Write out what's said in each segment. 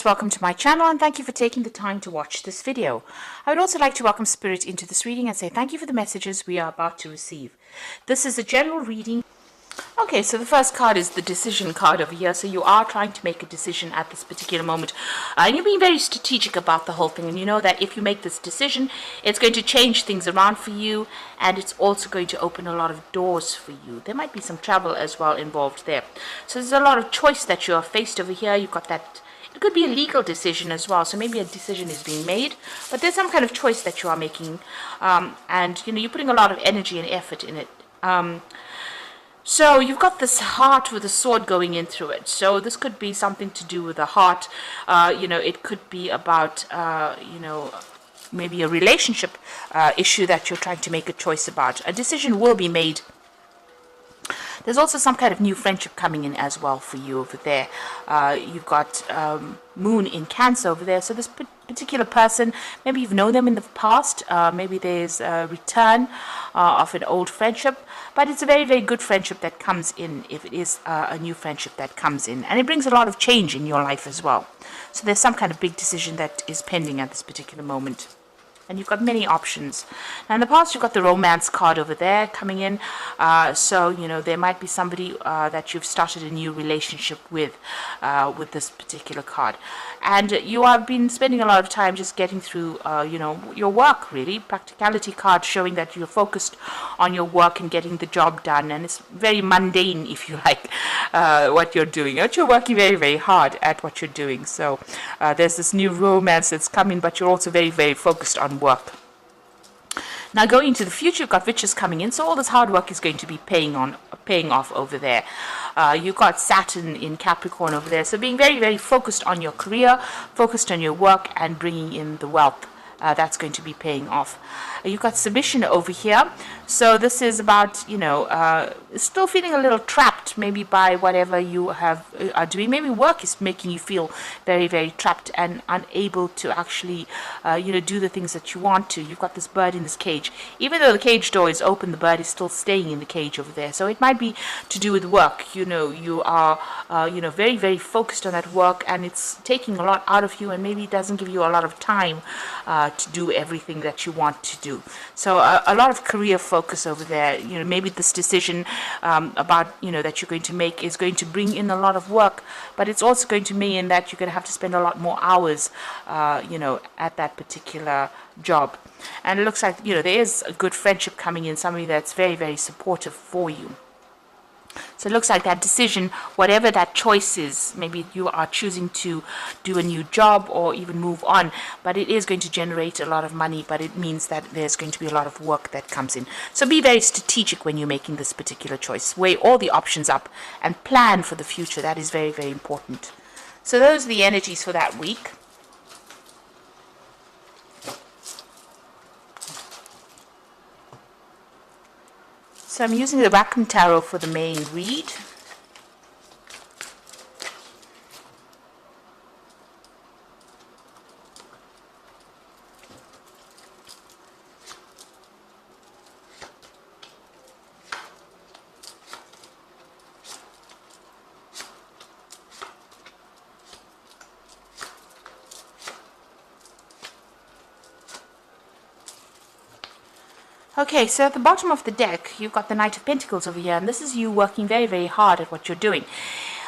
Welcome to my channel and thank you for taking the time to watch this video. I would also like to welcome Spirit into this reading and say thank you for the messages we are about to receive. This is a general reading. Okay, so the first card is the decision card over here. So you are trying to make a decision at this particular moment. And you're being very strategic about the whole thing. And you know that if you make this decision, it's going to change things around for you. And it's also going to open a lot of doors for you. There might be some travel as well involved there. So there's a lot of choice that you are faced over here. You've got that. It could be a legal decision as well, so maybe a decision is being made, but there's some kind of choice that you are making, and you know you're putting a lot of energy and effort in it. So you've got this heart with a sword going in through it. So this could be something to do with the heart. It could be about maybe a relationship issue that you're trying to make a choice about. A decision will be made. There's also some kind of new friendship coming in as well for you over there. You've got Moon in Cancer over there. So this particular person, maybe you've known them in the past. Maybe there's a return of an old friendship. But it's a very, very good friendship that comes in if it is a new friendship that comes in. And it brings a lot of change in your life as well. So there's some kind of big decision that is pending at this particular moment. And you've got many options. Now in the past, you've got the romance card over there coming in. So, there might be somebody that you've started a new relationship with this particular card. And you have been spending a lot of time just getting through, your work, really. Practicality card showing that you're focused on your work and getting the job done. And it's very mundane, if you like, what you're doing. But you're working very, very hard at what you're doing. So there's this new romance that's coming, but you're also very, very focused on work. Now going into the future, you've got riches coming in, so all this hard work is going to be paying off over there. You've got Saturn in Capricorn over there, so being very, very focused on your career, focused on your work, and bringing in the wealth. That's going to be paying off. You've got submission over here. So this is about, still feeling a little trapped maybe by whatever you are doing. Maybe work is making you feel very, very trapped and unable to actually, do the things that you want to. You've got this bird in this cage. Even though the cage door is open, the bird is still staying in the cage over there. So it might be to do with work. You are, very, very focused on that work, and it's taking a lot out of you, and maybe it doesn't give you a lot of time to do everything that you want to do. So a lot of career focus over there. Maybe this decision about that you're going to make is going to bring in a lot of work, but it's also going to mean that you're going to have to spend a lot more hours at that particular job. And it looks like there is a good friendship coming in, somebody that's very, very supportive for you. So it looks like that decision, whatever that choice is, maybe you are choosing to do a new job or even move on, but it is going to generate a lot of money, but it means that there's going to be a lot of work that comes in. So be very strategic when you're making this particular choice. Weigh all the options up and plan for the future. That is very, very important. So those are the energies for that week. So I'm using the Rackham Tarot for the main read. Okay, so at the bottom of the deck, you've got the Knight of Pentacles over here, and this is you working very, very hard at what you're doing.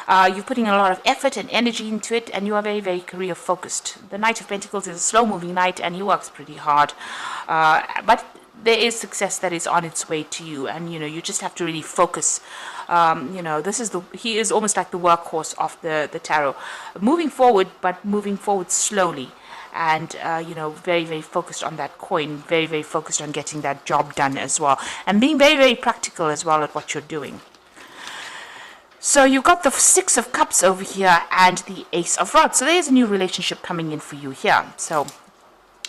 You're putting a lot of effort and energy into it, and you are very, very career-focused. The Knight of Pentacles is a slow-moving knight, and he works pretty hard. But there is success that is on its way to you, and, you just have to really focus. He is almost like the workhorse of the tarot. Moving forward, but moving forward slowly. And, very, very focused on that coin, very, very focused on getting that job done as well. And being very, very practical as well at what you're doing. So you've got the Six of Cups over here and the Ace of Rods. So there's a new relationship coming in for you here. So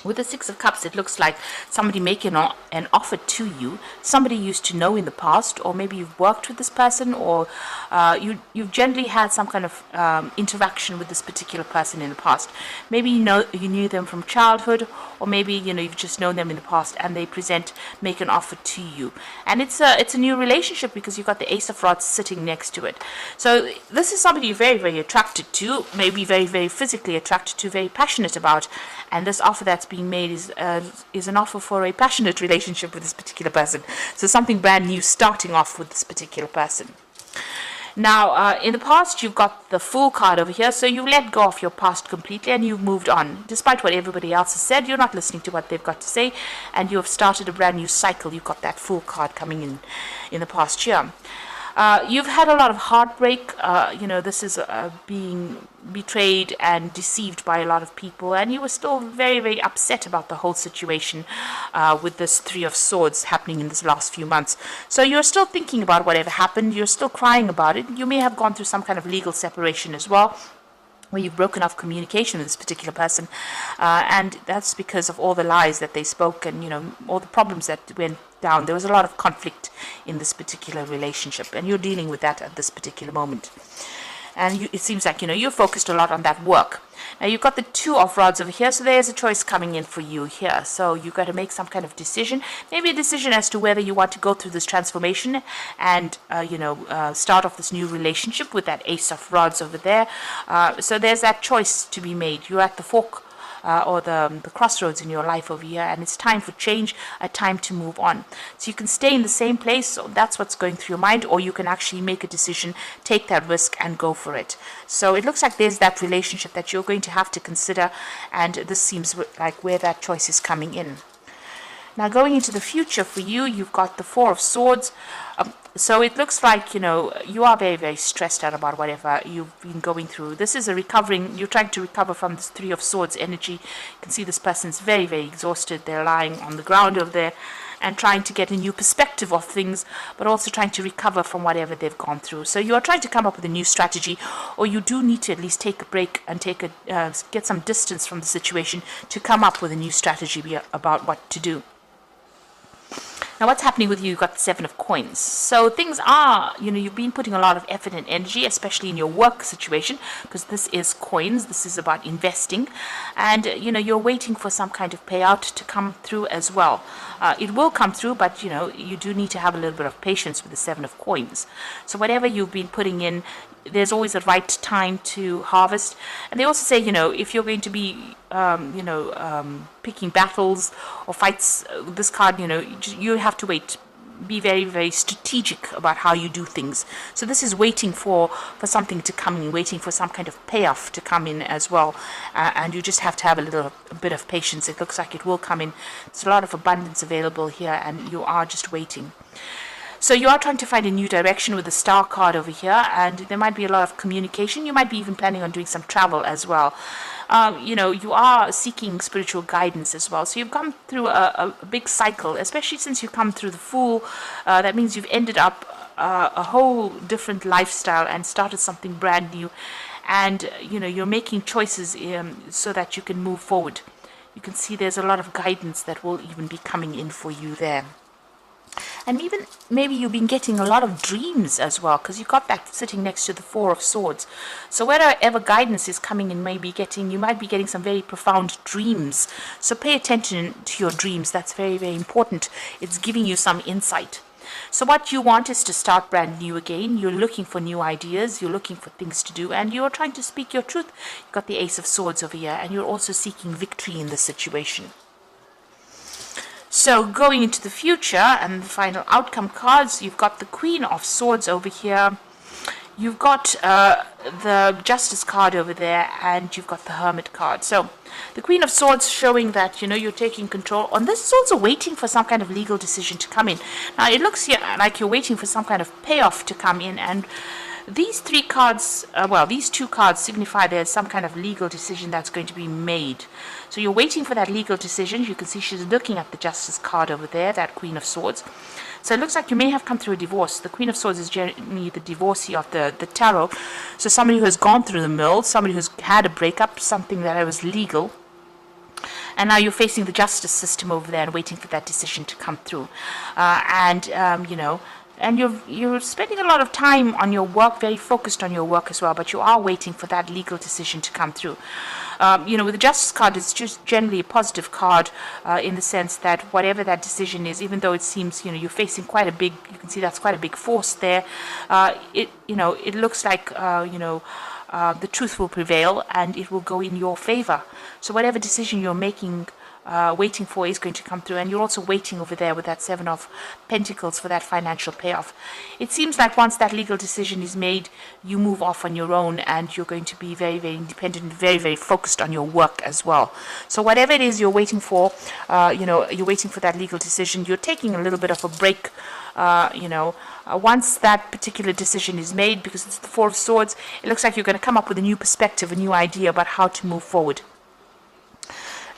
With the Six of Cups, it looks like somebody making an offer to you, somebody you used to know in the past, or maybe you've worked with this person, or you've generally had some kind of interaction with this particular person in the past. Maybe you knew them from childhood, or maybe you've just known them in the past, and they make an offer to you, and it's a new relationship because you've got the Ace of Rods sitting next to it. So this is somebody you're very, very attracted to, maybe very, very physically attracted to, very passionate about, and this offer that's being made is an offer for a passionate relationship with this particular person. So something brand new starting off with this particular person. Now, in the past, you've got the Fool card over here, so you let go of your past completely and you've moved on. Despite what everybody else has said, you're not listening to what they've got to say, and you have started a brand new cycle. You've got that Fool card coming in the past year. You've had a lot of heartbreak. This is being betrayed and deceived by a lot of people, and you were still very, very upset about the whole situation with this Three of Swords happening in this last few months. So you're still thinking about whatever happened. You're still crying about it. You may have gone through some kind of legal separation as well, where you've broken off communication with this particular person, and that's because of all the lies that they spoke and all the problems that went down. There was a lot of conflict in this particular relationship, and you're dealing with that at this particular moment. And it seems like you're focused a lot on that work. Now you've got the Two of Rods over here, so there's a choice coming in for you here. So you've got to make some kind of decision, maybe a decision as to whether you want to go through this transformation and start off this new relationship with that Ace of Rods over there. So there's that choice to be made. You're at the fork or the crossroads in your life over here, and it's time for change, a time to move on. So you can stay in the same place, so that's what's going through your mind, or you can actually make a decision, take that risk and go for it. So it looks like there's that relationship that you're going to have to consider, and this seems like where that choice is coming in. Now going into the future for you, you've got the Four of Swords. So it looks like, you are very, very stressed out about whatever you've been going through. This is you're trying to recover from this Three of Swords energy. You can see this person's very, very exhausted. They're lying on the ground over there and trying to get a new perspective of things, but also trying to recover from whatever they've gone through. So you are trying to come up with a new strategy, or you do need to at least take a break and get some distance from the situation to come up with a new strategy about what to do. Now, what's happening with you? You've got the Seven of Coins. So things are, you've been putting a lot of effort and energy, especially in your work situation, because this is coins. This is about investing. And, you're waiting for some kind of payout to come through as well. It will come through, but, you do need to have a little bit of patience with the Seven of Coins. So whatever you've been putting in, there's always a right time to harvest. And they also say, if you're going to be, picking battles or fights, this card, you have to wait. Be very, very strategic about how you do things. So this is waiting for something to come in, waiting for some kind of payoff to come in as well. And you just have to have a bit of patience. It looks like it will come in. There's a lot of abundance available here, and you are just waiting. So you are trying to find a new direction with the Star card over here, and there might be a lot of communication. You might be even planning on doing some travel as well. You are seeking spiritual guidance as well. So you've come through a big cycle, especially since you come through the Fool. That means you've ended up a whole different lifestyle and started something brand new. And, you're making choices so that you can move forward. You can see there's a lot of guidance that will even be coming in for you there. And even maybe you've been getting a lot of dreams as well, because you've got that sitting next to the Four of Swords. So wherever guidance is coming in, you might be getting some very profound dreams. So pay attention to your dreams. That's very, very important. It's giving you some insight. So what you want is to start brand new again. You're looking for new ideas. You're looking for things to do, and you're trying to speak your truth. You've got the Ace of Swords over here, and you're also seeking victory in the situation. So going into the future and the final outcome cards, you've got the Queen of Swords over here. You've got the Justice card over there, and you've got the Hermit card. So the Queen of Swords showing that, you're taking control. On this is also waiting for some kind of legal decision to come in. Now, it looks here like you're waiting for some kind of payoff to come in, and these three cards, these two cards signify there's some kind of legal decision that's going to be made. So you're waiting for that legal decision. You can see she's looking at the Justice card over there, that Queen of Swords. So it looks like you may have come through a divorce. The Queen of Swords is generally the divorcee of the tarot. So somebody who has gone through the mill, somebody who's had a breakup, something that was legal. and now you're facing the justice system over there and waiting for that decision to come through. And you're spending a lot of time on your work, very focused on your work as well, but you are waiting for that legal decision to come through. With the Justice card, it's just generally a positive card in the sense that whatever that decision is, even though it seems, you're facing quite a big, you can see that's quite a big force there, it looks like, the truth will prevail and it will go in your favor. So whatever decision you're making, waiting for is going to come through, and you're also waiting over there with that Seven of Pentacles for that financial payoff. It seems like once that legal decision is made, you move off on your own and you're going to be very, very independent, very, very focused on your work as well. So whatever it is you're waiting for, you're waiting for that legal decision, you're taking a little bit of a break, once that particular decision is made, because it's the Four of Swords, it looks like you're going to come up with a new perspective, a new idea about how to move forward.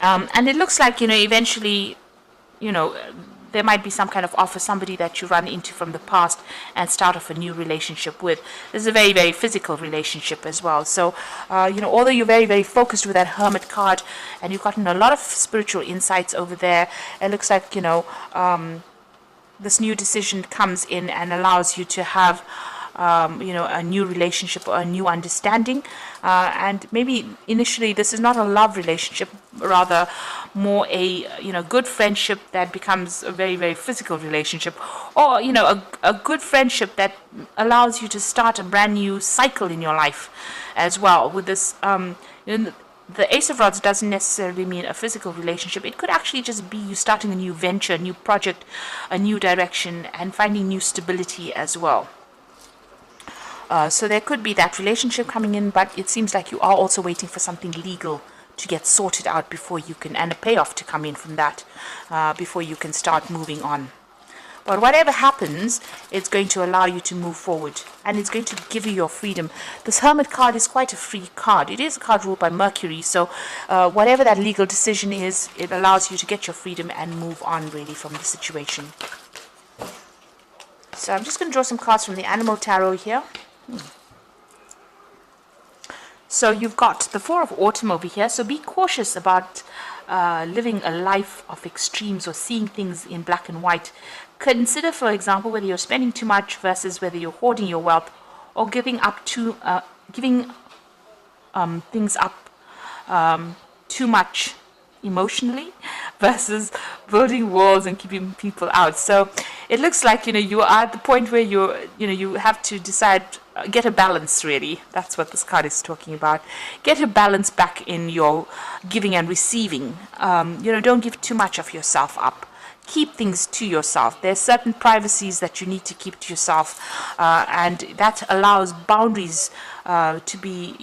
And it looks like, eventually, there might be some kind of offer, somebody that you run into from the past and start off a new relationship with. This is a very, very physical relationship as well. So, although you're very, very focused with that Hermit card and you've gotten a lot of spiritual insights over there, it looks like, this new decision comes in and allows you to have a new relationship or a new understanding. And maybe initially this is not a love relationship, rather more a, good friendship that becomes a very, very physical relationship, or, a good friendship that allows you to start a brand new cycle in your life as well. With this, the Ace of Rods doesn't necessarily mean a physical relationship. It could actually just be you starting a new venture, a new project, a new direction, and finding new stability as well. So there could be that relationship coming in, but it seems like you are also waiting for something legal to get sorted out before you can, and a payoff to come in from that, before you can start moving on. But whatever happens, it's going to allow you to move forward, and it's going to give you your freedom. This Hermit card is quite a free card. It is a card ruled by Mercury, so whatever that legal decision is, it allows you to get your freedom and move on really from the situation. So I'm just going to draw some cards from the Animal Tarot here. So you've got the Four of Autumn over here, so be cautious about living a life of extremes or seeing things in black and white. Consider, for example, whether you're spending too much versus whether you're hoarding your wealth, or giving things up too much emotionally versus building walls and keeping people out. So it looks like you are at the point where you have to decide, get a balance really. That's what this card is talking about. Get a balance back in your giving and receiving. Don't give too much of yourself up. Keep things to yourself. There's certain privacies that you need to keep to yourself, and that allows boundaries to be,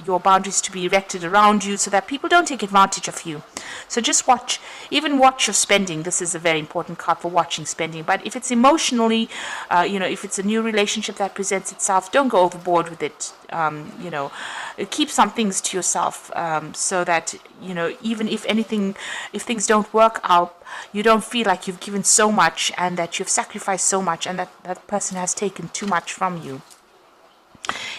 your boundaries to be erected around you so that people don't take advantage of you. So just watch your spending. This is a very important card for watching spending. But if it's emotionally, if it's a new relationship that presents itself, don't go overboard with it. Keep some things to yourself, so that, even if things don't work out, you don't feel like you've given so much and that you've sacrificed so much and that person has taken too much from you.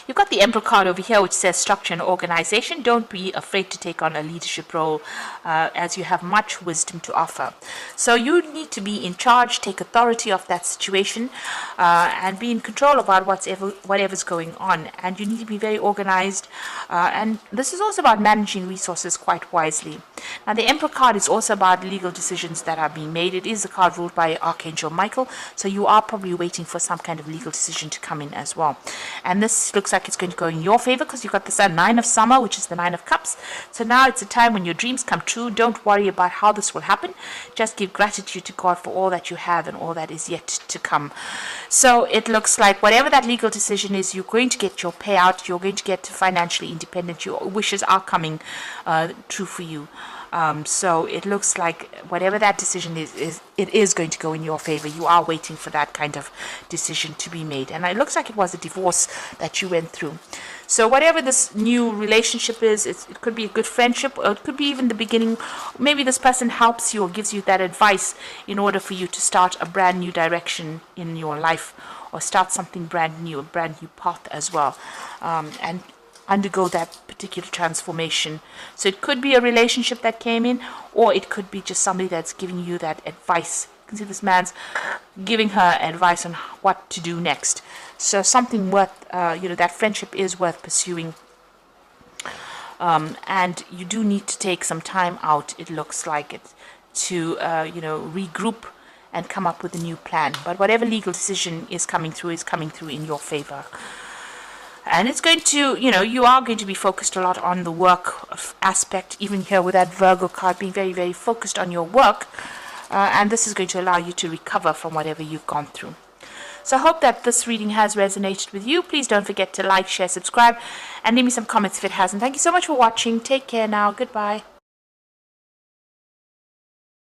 You've got the Emperor card over here, which says structure and organization. Don't be afraid to take on a leadership role, as you have much wisdom to offer. So you need to be in charge, take authority of that situation, and be in control about whatever's going on. And you need to be very organized. And this is also about managing resources quite wisely. Now, the Emperor card is also about legal decisions that are being made. It is a card ruled by Archangel Michael, so you are probably waiting for some kind of legal decision to come in as well. And this looks like it's going to go in your favor because you've got the Nine of Summer, which is the Nine of Cups. So now it's a time when your dreams come true. Don't worry about how this will happen. Just give gratitude to God for all that you have and all that is yet to come. So it looks like whatever that legal decision is, you're going to get your payout. You're going to get financially independent. Your wishes are coming true for you. So it looks like whatever that decision is, it is going to go in your favor. You are waiting for that kind of decision to be made. And it looks like it was a divorce that you went through. So whatever this new relationship is, it could be a good friendship, or it could be even the beginning. Maybe this person helps you or gives you that advice in order for you to start a brand new direction in your life, or start something brand new, a brand new path as well. And undergo that particular transformation. So it could be a relationship that came in, or it could be just somebody that's giving you that advice. You can see this man's giving her advice on what to do next. So something worth, that friendship is worth pursuing. And you do need to take some time out, it looks like it, to, regroup and come up with a new plan. But whatever legal decision is coming through in your favor. And it's going to, you are going to be focused a lot on the work aspect, even here with that Virgo card being very, very focused on your work. And this is going to allow you to recover from whatever you've gone through. So I hope that this reading has resonated with you. Please don't forget to like, share, subscribe, and leave me some comments if it hasn't. Thank you so much for watching. Take care now. Goodbye.